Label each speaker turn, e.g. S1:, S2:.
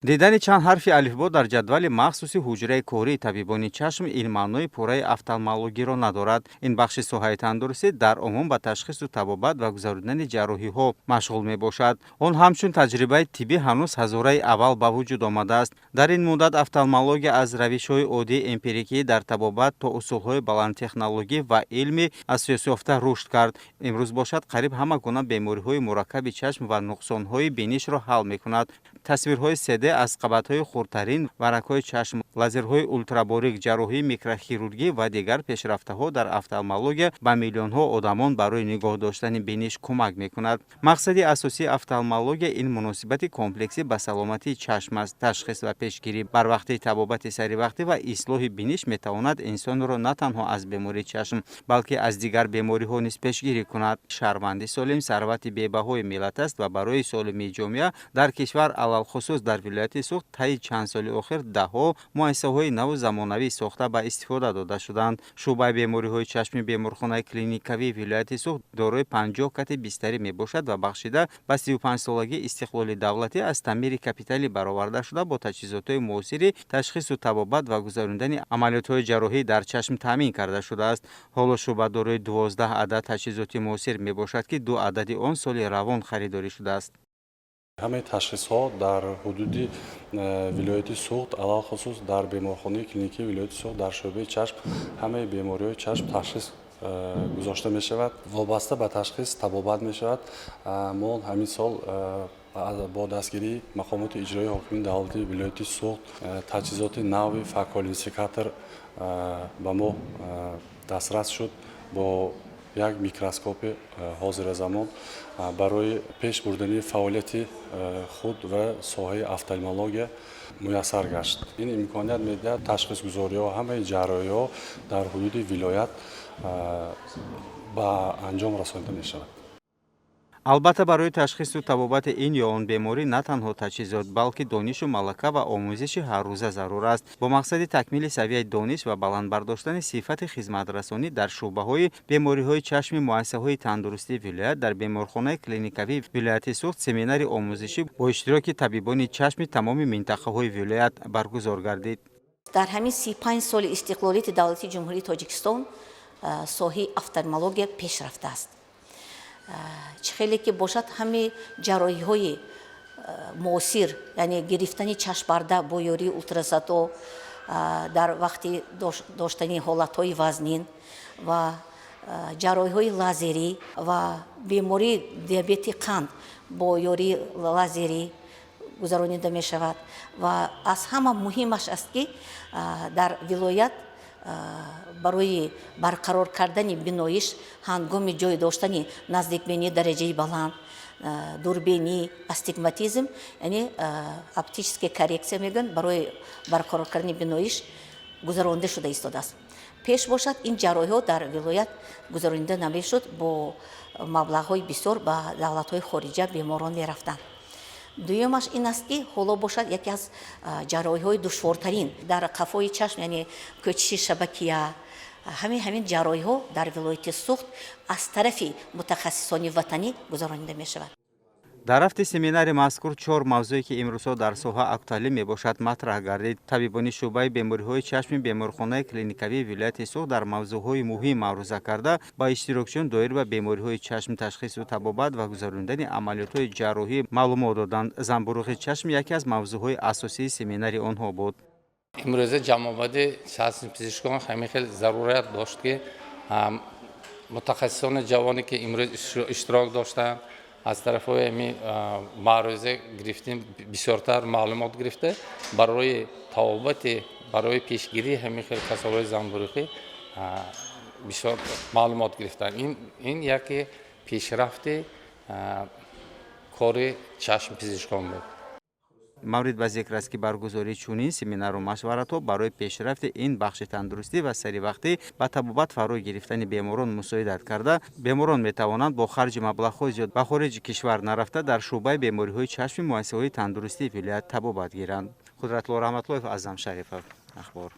S1: дидани чанд ҳарфи алифбо дар ҷадвали махсуси ҳуҷраи кории табибони чашм илмаънои пурраи офталмологиро надорад. Ин бахши соҳаи тандурустӣ дар умум ба ташхису табобат ва гузарондани ҷарроҳиҳо машғул мебошад. Он ҳамчун таҷрибаи тиббӣ ҳанӯз ҳазораи аввал ба вуҷуд омадааст. Дар ин муддат офталмология аз равишҳои оддии эмпирикӣ дар табобат то усулҳои баландтехнологӣ ва илми асосёфта рушд кард. имрӯз бошад қариб ҳама гуна бемориҳои мураккаби чашм ва нуқсонҳои бинишро ҳал мекунад. Тасвирҳои 3D аз қабатҳои хурдтарин, варакҳои чашм, лазерҳои ультраборик, ҷарроҳии микрохирургӣ ва дигар пешрафтаҳо дар офталмология ба миллионҳо одамон барои нигоҳ доштани биниш кӯмак мекунад. мақсади асосии офталмология ин муносибати комплексӣ ба саломатии чашм аст. ташхис ва пешгирӣ, барвақтии табобати саривақтӣ ва ислоҳи биниш метавонад инсонро на танҳо аз бемории чашм, балки аз дигар бемориҳо низ пешгирӣ кунад. шаҳрванди солим сарвати бебаҳои миллат аст ва барои солимии ҷомеа дар кишвар алалхусус дар вилояти суғд таи чанд соли охир даҳҳо муассисаҳои наву замонавӣ сохта ба истифода дода шуданд. шуъбаи бемориҳои чашми беморхонаи клиникавии вилояти суғд дорои 50 кати бистарӣ мебошад ва бахшида ба 35-солагии истиқлоли давлатӣ аз таъмири капитали бароварда шуда бо таҷҳизотҳои муосири ташхису табобат ва гузарондани амалиётҳои ҷарроҳӣ дар чашм таъмин карда шудааст. ҳоло шуъба дорои 12 адад таҷҳизоти муосир мебошад ки 2 адади он соли равон харидорӣ шудааст.
S2: ҳамаи ташхисҳо дар ҳудуди вилояти суғд алалхусус дар беморхонаи клиникии вилояти суғд дар шӯъбаи чашм ҳамаи бемориҳои чашм ташхис гузошта мешавад. вобаста ба ташхис табобат мешавад. мо ҳамин сол бо дастгирии мақомоти иҷроии ҳокимии давлати вилояти суғд таҷҳизоти нави факолинсекатор ба мо дастрас шуд. бо як микроскопи ҳозиразамон барои пеш бурдани фаъолияти худ ва соҳаи офталмология муяссар гашт. ин имконият медиҳад ташхисгузориҳо ҳамаи ҷарроҳиҳо дар ҳудуди вилоят ба анҷом расонида мешавад. албатта барои ташхису табобати ин ё он беморӣ на танҳо таҷҳизот, балки донишу малака ва омӯзиши ҳаррӯза зарур аст. бо мақсади такмили савияи дониш ва баландбардоштани сифати хизматрасонӣ дар шӯъбаҳои бемориҳои чашми муассисаҳои тандурустии вилоят дар беморхонаи клиникавии вилояти суғд семинари омӯзишӣ бо иштироки табибони чашми тамоми минтақаҳои вилоят баргузор гардид.
S3: дар ҳамин 35 соли истиқлолияти давлати ҷумҳурии тоҷикистон соҳаи офталмология пеш рафтааст. чӣ хеле ки бошад ҳамаи ҷарроҳиҳои муосир, яъне гирифтани чашмбарда бо ёрии ултрасадо дар вақти доштани ҳолатҳои вазнин ва ҷарроҳиҳои лазерӣ ва бемории диабети қанд бо ёрии лазерӣ гузаронида мешавад. ва аз ҳама муҳимаш аст ки дар вилоят барои барқарор кардани биноиш ҳангоми ҷой доштани наздикбинии дараҷаи баланд, дурбинӣ, астигматизм, яъне оптическая коррекция мегӯянд, барои барқарор кардани биноиш гузаронда шуда истодааст. пеш бошад ин ҷарроҳиҳо дар вилоят гузаронида намешуд, бо маблағҳои бисёр ба давлатҳои хориҷа беморон мерафтанд. дуюмаш ин аст ки ҳоло бошад яке аз ҷарроҳиҳои душвортарин дар қафои чашм, яъне кӯчиши шабакия, ҳамин ҷарроҳиҳо дар вилояти суғд аз тарафи мутахассисони ватанӣ гузаронида мешавад.
S1: дар рафти семинари мазкур 4 мавзӯе ки имрӯзҳо дар соҳа актуалӣ мебошад матраҳ гардид. табибони шӯъбаи бемориҳои чашми беморхонаи клиникавии вилояти суғд дар мавзӯъҳои муҳим маъруза карда ба иштирокчиён доир ба бемориҳои чашм ташхису табобат ва гузарондани амалиётҳои ҷарроҳӣ маълумот доданд. замбурӯғи чашм яке аз мавзӯъҳои асосии семинари онҳо буд.
S4: имрӯзе ҷамъоварии чашм пизишкон ҳамин хел зарурият дошт ки мутахассисони ҷавоне ки имрӯз иштирок доштанд аз тарафҳои ҳамин маъруза гирифтем, бисёртар маълумот гирифта барои табобати, барои пешгирии ҳамин хел касалҳои замбурӯғӣ бисёр маълумот гирифтанд. ин яке пешрафти кори чашм пизишкон буд.
S1: маврид ба зикр аст ки баргузории чунин семинару машваратҳо барои пешрафти ин бахши тандурустӣ ва саривақтӣ ба табобат фаро гирифтани беморон мусоидат карда, беморон метавонанд бо харҷи маблағҳои зиёд ба хориҷи кишвар нарафта дар шӯъбаи бемориҳои чашми муассисаҳои тандурустии вилоят табобат гиранд. Қудратло Раҳматуллоев, Аъзам Шарифов, ахбор.